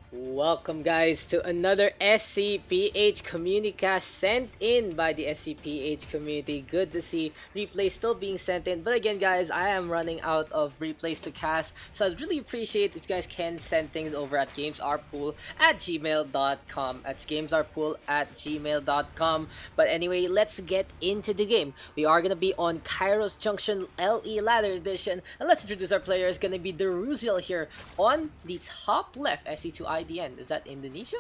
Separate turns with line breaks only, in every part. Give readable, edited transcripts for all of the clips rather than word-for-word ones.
Welcome guys to another SCPH community cast sent in by the SCPH community. Good to see replays still being sent in. But again guys, I am running out of replays to cast. So I'd really appreciate if you guys can send things over at gamesarepool@gmail.com. That's gamesarepool@gmail.com. But anyway, let's get into the game. We are gonna be on Kairos Junction LE Ladder Edition. And let's introduce our player. It's gonna be Deruziel here on the top left. SC2 IDN. Is that Indonesia?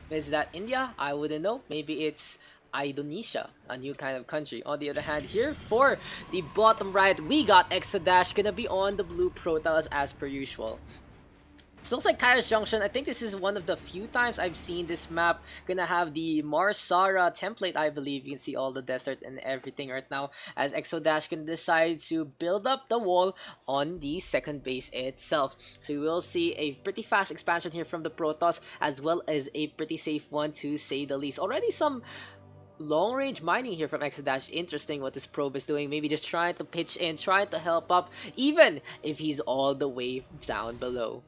Is that India? I wouldn't know. Maybe it's Indonesia, a new kind of country. On the other hand, here for the bottom right, we got eXoDash gonna be on the blue Protoss as per usual. So it looks like Kairos Junction. I think this is one of the few times I've seen this map gonna have the Marsara template. I believe you can see all the desert and everything right now as eXoDash can decide to build up the wall on the second base itself. So you will see a pretty fast expansion here from the Protoss as well as a pretty safe one to say the least. Already some long range mining here from eXoDash. Interesting what this probe is doing. Maybe just trying to pitch in, trying to help up even if he's all the way down below.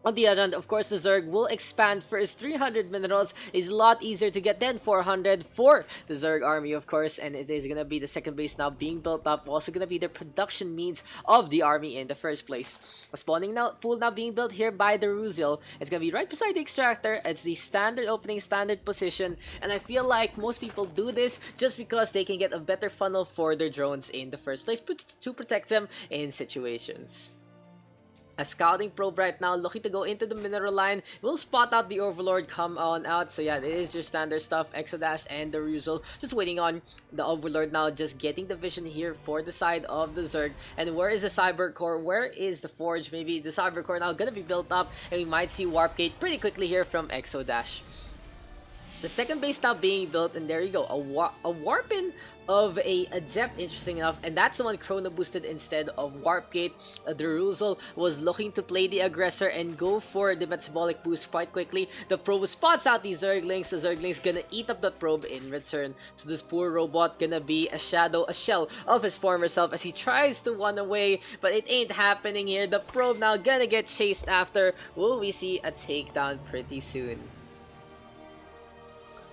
On the other hand, of course, the Zerg will expand first. 300 minerals is a lot easier to get than 400 for the Zerg army, of course. And it is going to be the second base now being built up. Also going to be the production means of the army in the first place. A spawning pool now being built here by the Deruziel. It's going to be right beside the extractor. It's the standard opening, standard position. And I feel like most people do this just because they can get a better funnel for their drones in the first place to protect them in situations. A scouting probe right now looking to go into the mineral line. We'll spot out the Overlord come on out. So yeah, it is your standard stuff. eXoDash and the Deruziel just waiting on the Overlord now, just getting the vision here for the side of the Zerg. And where is the Cyber Core? Where is the Forge? Maybe the Cyber Core now gonna be built up, and we might see Warp Gate pretty quickly here from eXoDash. The second base now being built, and there you go, a warp-in of a Adept, interesting enough, and that's the one chrono boosted instead of Warp Gate. Deruziel was looking to play the aggressor and go for the metabolic boost quite quickly. The probe spots out the Zerglings. The Zerglings gonna eat up that probe in return. So this poor robot gonna be a shell of his former self as he tries to run away, but it ain't happening here. The probe now gonna get chased after. Will we see a takedown pretty soon?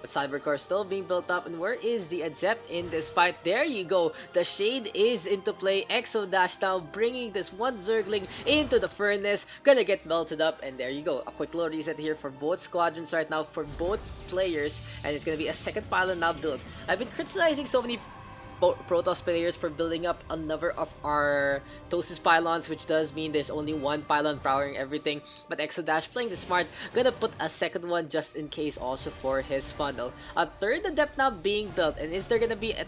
But Cybercore still being built up, and where is the Adept in this fight? There you go, the Shade is into play. eXoDash now bringing this one Zergling into the furnace, gonna get melted up, and there you go. A quick low reset here for both squadrons right now, for both players, and it's gonna be a second pylon now built. I've been criticizing so many Protoss players for building up a number of our Tosis pylons, which does mean there's only one pylon powering everything. But eXoDash playing the smart, gonna put a second one just in case also for his funnel. A third Adept now being built, and is there gonna be a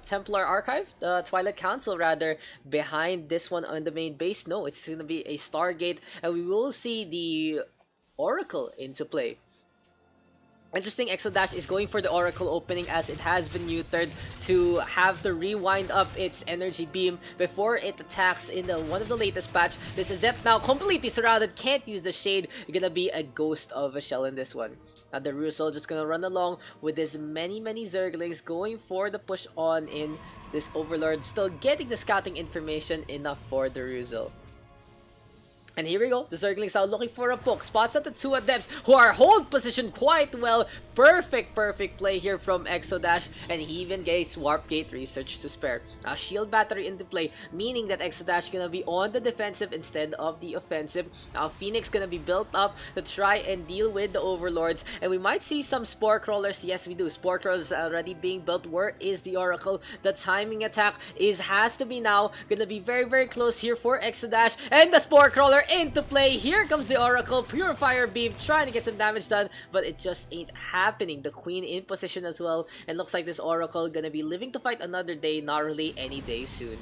Templar Archive? The Twilight Council rather, behind this one on the main base? No, it's gonna be a Stargate, and we will see the Oracle into play. Interesting, eXoDash is going for the Oracle opening as it has been neutered to have to rewind up its energy beam before it attacks in one of the latest patch. This Adept now completely surrounded, can't use the Shade, gonna be a ghost of a shell in this one. Now the Deruziel just gonna run along with this many Zerglings going for the push on in this Overlord, still getting the scouting information enough for the Deruziel. And here we go, the Zerglings are looking for a poke. Spots at the two Adepts who are hold position quite well. Perfect play here from eXoDash, and he even gets Warp Gate research to spare. Now Shield Battery into play, meaning that eXoDash gonna be on the defensive instead of the offensive. Now Phoenix gonna be built up to try and deal with the Overlords, and we might see some Spore Crawlers. Yes, we do. Spore Crawlers already being built. Where is the Oracle? The timing attack has to be now. Gonna be very close here for eXoDash, and the Spore Crawler into play. Here comes the Oracle, Purifier Beam, trying to get some damage done, but it just ain't happening. The Queen in position as well, and looks like this Oracle gonna be living to fight another day, not really any day soon.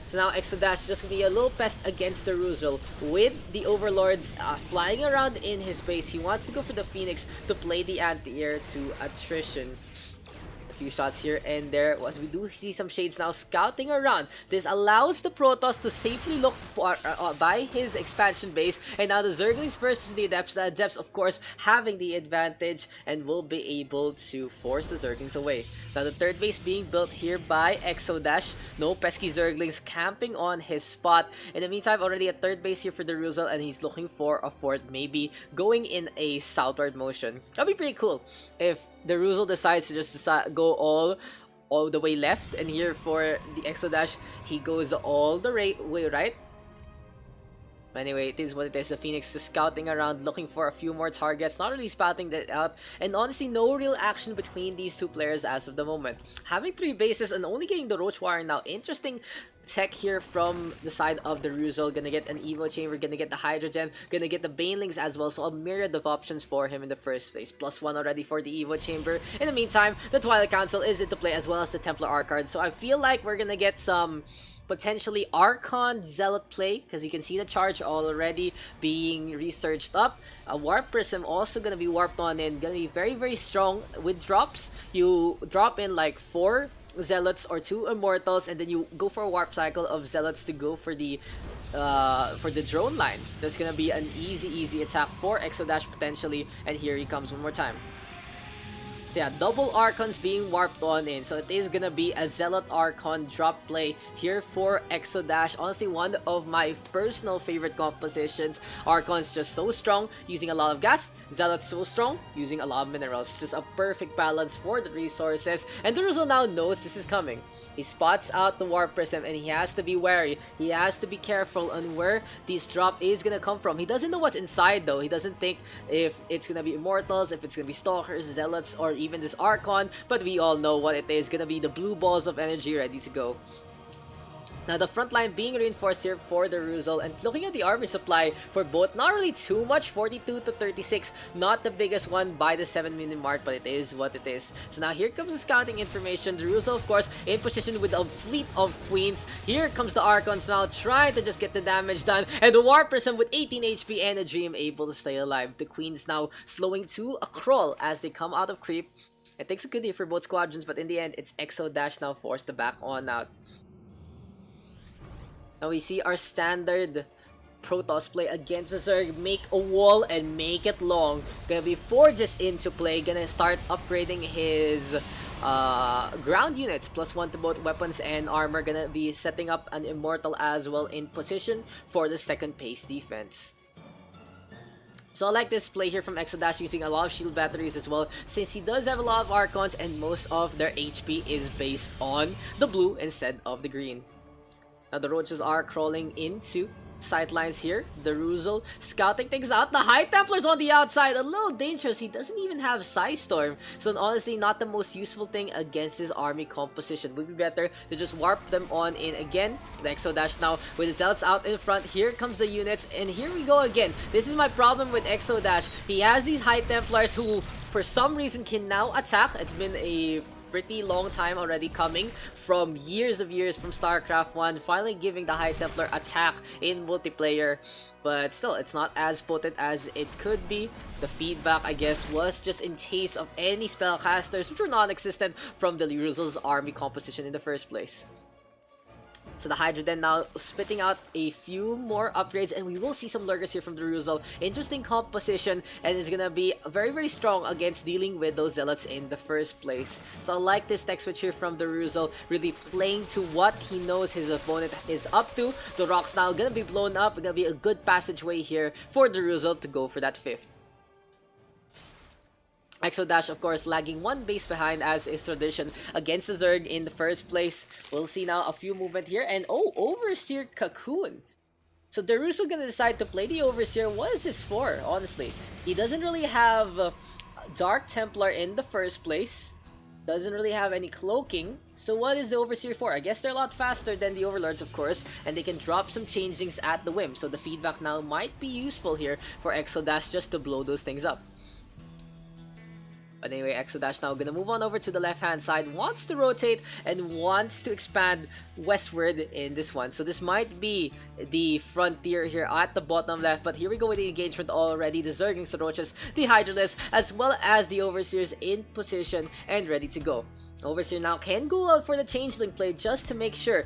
So now eXoDash just gonna be a little pest against the Deruziel with the Overlords flying around in his base. He wants to go for the Phoenix to play the anti-air to attrition. few shots here and there, as we do see some Shades now scouting around. This allows the Protoss to safely look for by his expansion base, and now the Zerglings versus the Adepts. The Adepts, of course, having the advantage and will be able to force the Zerglings away. Now the third base being built here by eXoDash. No pesky Zerglings camping on his spot. In the meantime, already a third base here for Deruziel, and he's looking for a fourth, maybe going in a southward motion. That'd be pretty cool if Deruziel decides to just go all the way left, and here for the eXoDash, he goes all the way right. Anyway, it is what it is. The Phoenix is scouting around, looking for a few more targets, not really spouting that out, and honestly, no real action between these two players as of the moment. Having 3 bases and only getting the Roach Warren now. Interesting tech here from the side of the Deruziel. Gonna get an Evo Chamber, gonna get the Hydrogen, gonna get the Banelings as well, so a myriad of options for him in the first place. +1 already for the Evo Chamber. In the meantime, the Twilight Council is into play as well as the Templar Arc card, so I feel like we're gonna get some potentially Archon Zealot play, because you can see the charge already being researched up. A Warp Prism also gonna be warped on in, gonna be very, very strong with drops. You drop in like 4 Zealots or 2 Immortals, and then you go for a Warp Cycle of Zealots to go for the drone line. That's gonna be an easy attack for eXoDash potentially, and here he comes one more time. So yeah, double Archons being warped on in, so it is gonna be a Zealot Archon drop play here for eXoDash. Honestly, one of my personal favorite compositions. Archon's just so strong, using a lot of gas. Zealot's so strong, using a lot of minerals. Just a perfect balance for the resources, and Deruziel now knows this is coming. He spots out the Warp Prism, and he has to be wary. He has to be careful on where this drop is gonna come from. He doesn't know what's inside though. He doesn't think if it's gonna be Immortals, if it's gonna be Stalkers, Zealots, or even this Archon. But we all know what it is. Gonna be the blue balls of energy ready to go. Now the front line being reinforced here for the Deruziel, and looking at the army supply for both, not really too much, 42 to 36, not the biggest one by the 7-minute mark, but it is what it is. So now here comes the scouting information. The Deruziel, of course, in position with a fleet of Queens. Here comes the Archons now, trying to just get the damage done, and the Warp Prism with 18 HP and a Dream able to stay alive. The Queens now slowing to a crawl as they come out of creep. It takes a good hit for both squadrons, but in the end, it's eXoDash now forced to back on out. Now we see our standard Protoss play against the Zerg. Make a wall and make it long. Gonna be Forges into play. Gonna start upgrading his ground units. +1 to both weapons and armor. Gonna be setting up an Immortal as well in position for the second pace defense. So I like this play here from eXoDash, using a lot of shield batteries as well, since he does have a lot of Archons and most of their HP is based on the blue instead of the green. Now the Roaches are crawling into sightlines here. Deruziel scouting things out. The High Templars on the outside, a little dangerous. He doesn't even have Storm, so honestly not the most useful thing against his army composition. Would be better to just warp them on in again. The eXoDash now with the Zealots out in front. Here comes the units, and here we go again. This is my problem with eXoDash. He has these High Templars who for some reason can now attack. It's been a pretty long time already coming, from years from StarCraft 1, finally giving the High Templar attack in multiplayer, but still it's not as potent as it could be. The feedback, I guess, was just in case of any spellcasters which were non-existent from the Deruziel's army composition in the first place. So the Hydrogen now spitting out a few more upgrades, and we will see some Lurkers here from the Deruziel. Interesting composition, and it's gonna be very strong against dealing with those Zealots in the first place. So I like this tech switch here from the Deruziel, really playing to what he knows his opponent is up to. The rocks now gonna be blown up, gonna be a good passageway here for the Deruziel to go for that 5th. eXoDash, of course, lagging 1 base behind as is tradition against the Zerg in the first place. We'll see now a few movement here, and oh, Overseer Cocoon. So Deruziel gonna decide to play the Overseer. What is this for, honestly? He doesn't really have Dark Templar in the first place. Doesn't really have any cloaking. So what is the Overseer for? I guess they're a lot faster than the Overlords, of course, and they can drop some changelings at the whim. So the feedback now might be useful here for eXoDash just to blow those things up. But anyway, eXoDash now gonna move on over to the left-hand side, wants to rotate and wants to expand westward in this one. So this might be the frontier here at the bottom left, but here we go with the engagement already. The Zerglings, the Roaches, the Hydralisks, as well as the Overseers in position and ready to go. Overseer now can go out for the changeling play just to make sure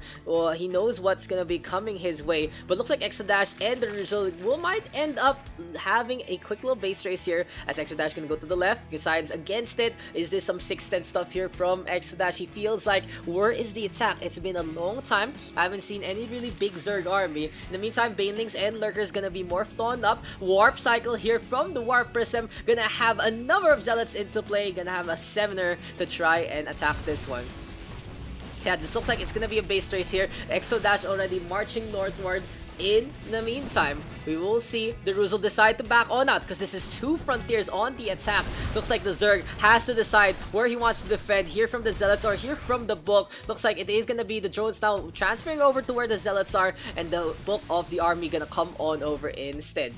he knows what's gonna be coming his way. But looks like eXoDash and Deruziel might end up having a quick little base race here, as eXoDash gonna go to the left, decides against it. Is this some 610 stuff here from eXoDash? He feels like, where is the attack? It's been a long time. I haven't seen any really big Zerg army. In the meantime, Banelings and Lurkers gonna be morphed on up. Warp cycle here from the Warp Prism. Gonna have a number of Zealots into play. Gonna have a 7er to try and attack this one. So yeah, this looks like it's gonna be a base race here. eXoDash already marching northward. In the meantime, we will see Deruziel decide to back on out, because this is 2 frontiers on the attack. Looks like the Zerg has to decide where he wants to defend, here from the Zealots or here from the bulk. Looks like it is gonna be the drones now transferring over to where the Zealots are, and the bulk of the army gonna come on over instead.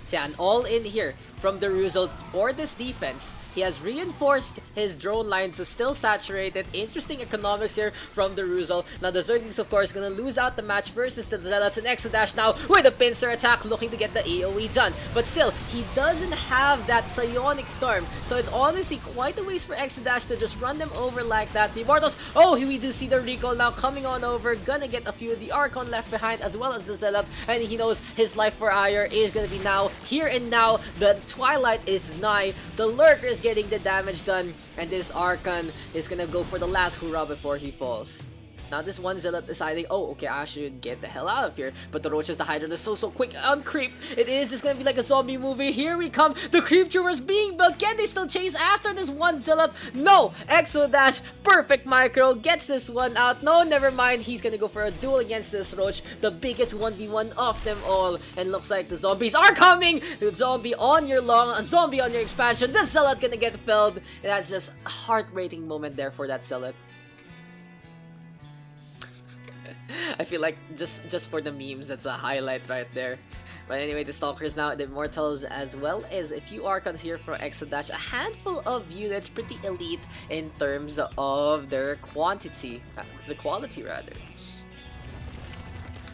So yeah, an all-in here from Deruziel for this defense. He has reinforced his drone line to still saturate it. Interesting economics here from Deruziel. Now the Zerglings, of course, gonna lose out the match versus the Zealots, and eXoDash now with a pincer attack looking to get the AoE done. But still, he doesn't have that Psionic Storm, so it's honestly quite a waste for eXoDash to just run them over like that. The Immortals, oh, we do see the recall now coming on over. Gonna get a few of the Archon left behind, as well as the Zealot, and he knows his life for ire is gonna be now, here and now. The Twilight is nigh. The Lurker is getting the damage done, and this Archon is gonna go for the last hurrah before he falls. Now this one Zealot deciding, oh, okay, I should get the hell out of here. But the Roaches, the Hydra, is so quick on creep. It is just gonna be like a zombie movie. Here we come. The creep tumors being built. Can they still chase after this one Zealot? No! eXoDash, perfect micro, gets this one out. No, never mind. He's gonna go for a duel against this Roach, the biggest 1v1 of them all. And looks like the zombies are coming! The zombie on your long, a zombie on your expansion. The Zealot gonna get felled. And that's just a heart-rating moment there for that Zealot. I feel like just for the memes, that's a highlight right there. But anyway, the Stalkers now, the Immortals, as well as a few Archons here for eXoDash. A handful of units, pretty elite in terms of their quantity, the quality rather.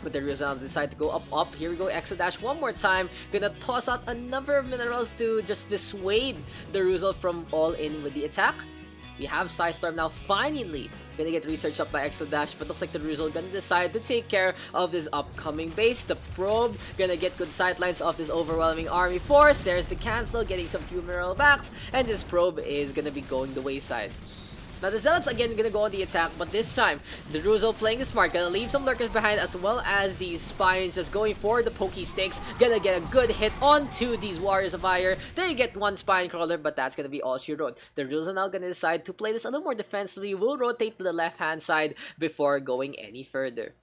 But the Deruziel decide to go up. Here we go, eXoDash one more time. Gonna toss out a number of minerals to just dissuade the Deruziel from all in with the attack. We have Psystorm now finally gonna get researched up by eXoDash, but looks like the Deruziel gonna decide to take care of this upcoming base. The Probe gonna get good sightlines of this overwhelming army force. There's the Cancel getting some few mineral backs, and this Probe is gonna be going the wayside. Now the Zealots again gonna go on the attack, but this time the Deruziel playing it smart, gonna leave some Lurkers behind, as well as these Spines just going for the pokey sticks. Gonna get a good hit onto these Warriors of Ire. They get one Spine Crawler, but that's gonna be all she wrote. The Deruziel now gonna decide to play this a little more defensively. Will rotate to the left hand side before going any further.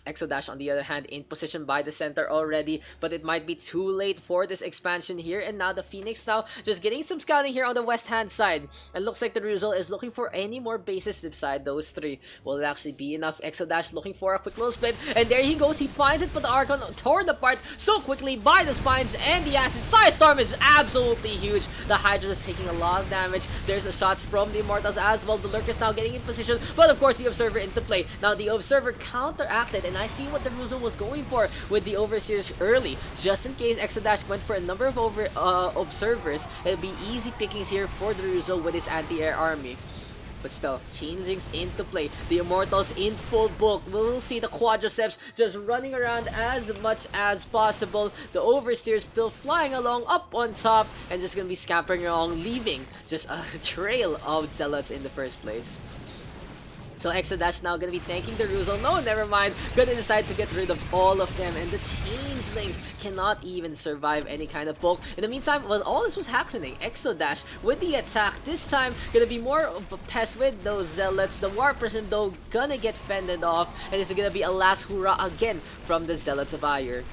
eXoDash, on the other hand, in position by the center already, but it might be too late for this expansion here. And now the Phoenix now just getting some scouting here on the west hand side, and looks like the Deruziel is looking for any more bases beside those 3. Will it actually be enough? eXoDash looking for a quick little split, and there he goes. He finds it, but the Archon torn apart so quickly by the Spines and the Acid. Psystorm is absolutely huge. The Hydra is taking a lot of damage. There's the shots from the Immortals as well. The Lurkers now getting in position, but of course the Observer into play. Now the Observer counteracted, and I see what the Deruziel was going for with the Overseers early. Just in case eXoDash went for a number of Observers, it'll be easy pickings here for the Deruziel with his anti-air army. But still, changelings into play. The Immortals in full bulk. We'll see the Quadriceps just running around as much as possible. The Overseers still flying along up on top, and just gonna be scampering along, leaving just a trail of Zealots in the first place. So eXoDash now gonna be thanking the Deruziel. No, never mind. Gonna decide to get rid of all of them, and the changelings cannot even survive any kind of poke. In the meantime, while all this was happening, eXoDash with the attack, this time gonna be more of a pest with those Zealots. The War Person though gonna get fended off, and it's gonna be a last hurrah again from the Zealots of Ire.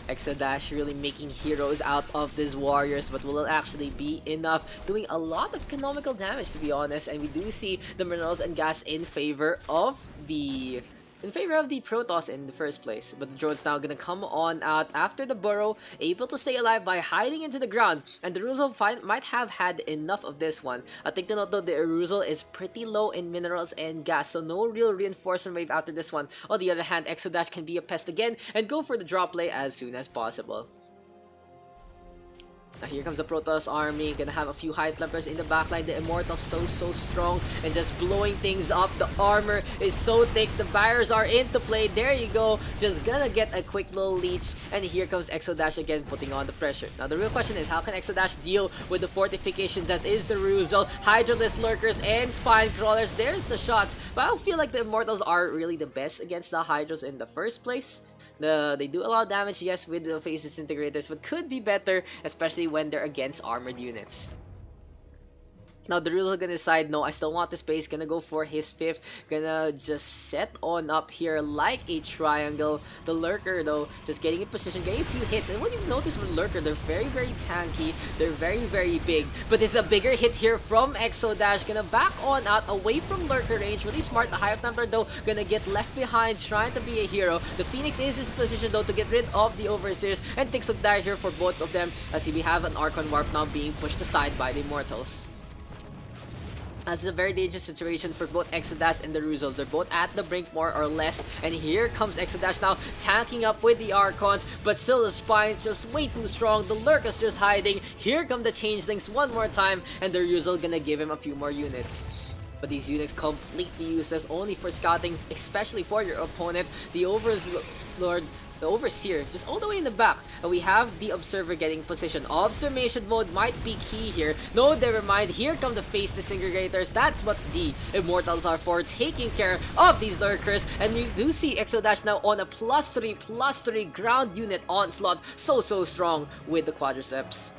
eXoDash really making heroes out of these warriors, but will it actually be enough? Doing a lot of economical damage, to be honest, and we do see the minerals and gas in favor of the Protoss in the first place. But the drone's now gonna come on out after the burrow, able to stay alive by hiding into the ground, and the Deruziel might have had enough of this one. I think to note though, the Deruziel is pretty low in minerals and gas, so no real reinforcement wave after this one. On the other hand, eXoDash can be a pest again and go for the drop play as soon as possible. Now here comes the Protoss army, gonna have a few high Templars in the backline. The Immortals so strong and just blowing things up. The armor is so thick, the barriers are into play. There you go, just gonna get a quick little leech. And here comes EXoDash again, putting on the pressure. Now the real question is, how can EXoDash deal with the fortification that is the Deruziel, Hydralisk Lurkers, and Spine Crawlers? There's the shots, but I don't feel like the Immortals are really the best against the Hydras in the first place. They do a lot of damage, yes, with the phase disintegrators, but could be better, especially when they're against armored units. Now Deruziel gonna decide, no, I still want this base, gonna go for his 5th, gonna just set on up here like a triangle. The Lurker though, just getting in position, getting a few hits, and what you notice with Lurker, they're very tanky, they're very big, but it's a bigger hit here from EXoDash, gonna back on out away from Lurker range. Really smart. The Hive Templar though, gonna get left behind, trying to be a hero. The Phoenix is in position though to get rid of the Overseers, and Ticks of Dire here for both of them, as we have an Archon Warp now being pushed aside by the Immortals. This is a very dangerous situation for both EXoDash and Deruziel. They're both at the brink more or less. And here comes EXoDash now tanking up with the Archons. But still the Spine's just way too strong. The Lurker's just hiding. Here come the Changelings one more time. And Deruziel gonna give him a few more units. But these units completely useless, only for scouting, especially for your opponent. The Overlord, the Overseer, just all the way in the back. And we have the Observer getting position. Observation mode might be key here. No, never mind. Here come the phase disintegrators. That's what the Immortals are for, taking care of these Lurkers. And you do see EXoDash now on a +3/+3 ground unit onslaught. So strong with the Quadriceps.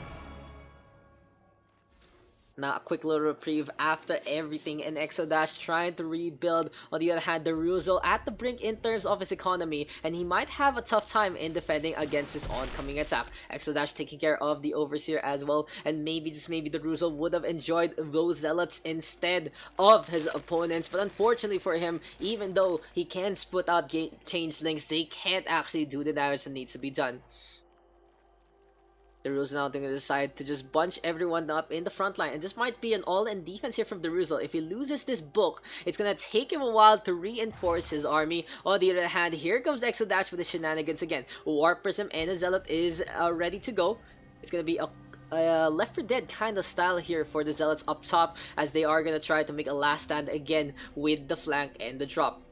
Now, a quick little reprieve after everything, and EXoDash trying to rebuild. On the other hand, Deruziel at the brink in terms of his economy, and he might have a tough time in defending against his oncoming attack. EXoDash taking care of the Overseer as well, and maybe, just maybe, Deruziel would have enjoyed those Zealots instead of his opponents. But unfortunately for him, even though he can put out Changelings, they can't actually do the damage that needs to be done. Deruziel now going to decide to just bunch everyone up in the front line, and this might be an all-in defense here from Deruziel. If he loses this book, it's going to take him a while to reinforce his army. On the other hand, here comes EXoDash with the shenanigans again. Warp Prism and a Zealot is ready to go. It's going to be a Left 4 Dead kind of style here for the Zealots up top, as they are going to try to make a last stand again with the flank and the drop.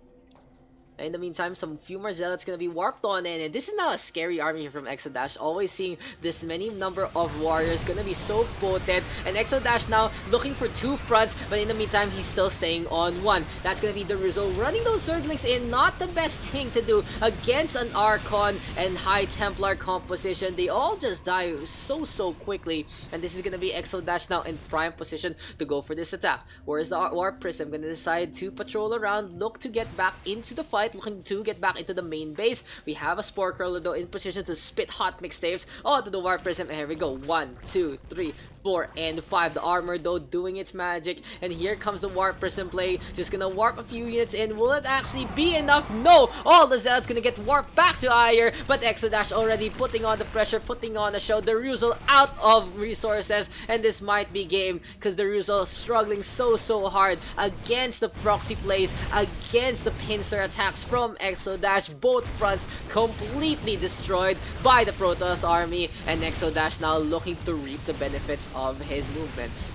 In the meantime, some few more Zealots gonna be warped on in, and this is now a scary army here from EXoDash. Always seeing this many number of warriors, gonna be so potent. And EXoDash now looking for 2 fronts, but in the meantime, he's still staying on 1. That's gonna be Deruziel running those Zerglings in. Not the best thing to do against an Archon and High Templar composition. They all just die so quickly, and this is gonna be EXoDash now in prime position to go for this attack. Whereas the Warp Prism gonna decide to patrol around, look to get back into the fight, looking to get back into the main base. We have a Spore Crawler though in position to spit hot mixtapes onto the Warp Prism, and here we go. 1, 2, 3, 4, and 5. The armor though doing its magic, and here comes the Warp Prism play. Just gonna warp a few units in. Will it actually be enough? No! All the Zealots gonna get warped back to Ire, but EXoDash already putting on the pressure, putting on a show. Deruziel out of resources, and this might be game, because Deruziel struggling so hard against the proxy plays, against the pincer attacks from EXoDash. Both fronts completely destroyed by the Protoss army, and EXoDash now looking to reap the benefits of his movements.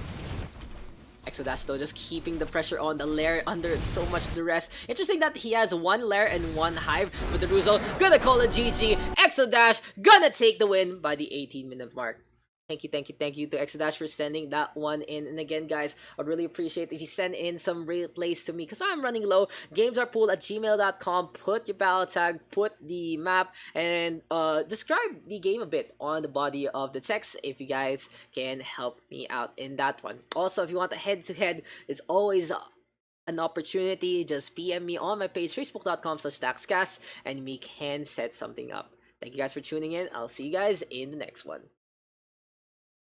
EXoDash though just keeping the pressure on the lair under so much duress. Interesting that he has 1 lair and 1 hive, but Deruziel gonna call it GG. EXoDash gonna take the win by the 18-minute mark. Thank you to EXoDash for sending that one in. And again, guys, I'd really appreciate if you send in some replays to me, because I'm running low. Gamesarepool@gmail.com. Put your battle tag, put the map, and describe the game a bit on the body of the text if you guys can help me out in that one. Also, if you want a head-to-head, it's always an opportunity. Just PM me on my page, facebook.com/dakscast, and we can set something up. Thank you guys for tuning in. I'll see you guys in the next one.